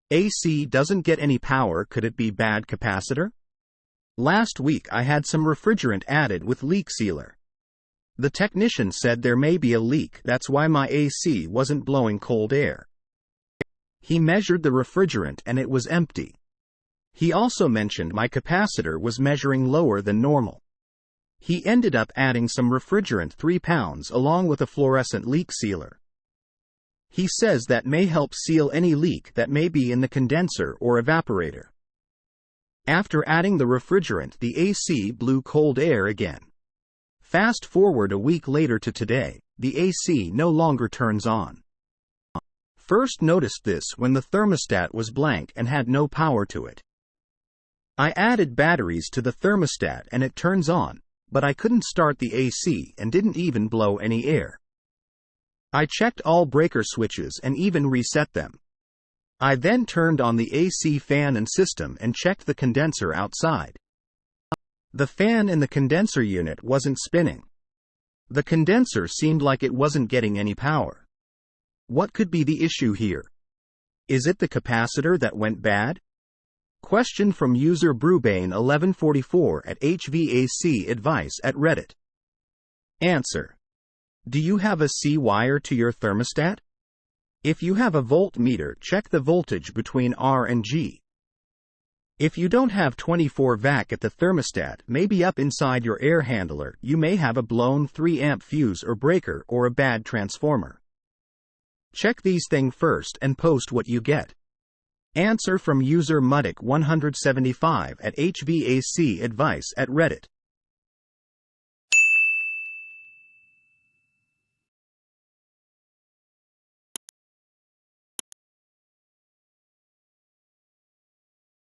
AC doesn't get any power. Could it be bad capacitor? Last week I had some refrigerant added with leak sealer. The technician said there may be a leak, that's why my AC wasn't blowing cold air. He measured the refrigerant and it was empty. He also mentioned my capacitor was measuring lower than normal. He ended up adding some refrigerant 3 pounds along with a fluorescent leak sealer. He says that may help seal any leak that may be in the condenser or evaporator. After adding the refrigerant, the AC blew cold air again. Fast forward a week later to today, the AC no longer turns on. First noticed this when the thermostat was blank and had no power to it. I added batteries to the thermostat and it turns on, but I couldn't start the AC and didn't even blow any air. I checked all breaker switches and even reset them. I then turned on the AC fan and system and checked the condenser outside. The fan in the condenser unit wasn't spinning. The condenser seemed like it wasn't getting any power. What could be the issue here? Is it the capacitor that went bad? Question from user Brubane1144 at HVAC Advice at Reddit. Answer. Do you have a C wire to your thermostat? If you have a voltmeter, check the voltage between R and G. If you don't have 24 VAC at the thermostat, maybe up inside your air handler, you may have a blown 3 amp fuse or breaker or a bad transformer. Check these things first and post what you get. Answer from user Muddick175 at HVAC Advice at Reddit.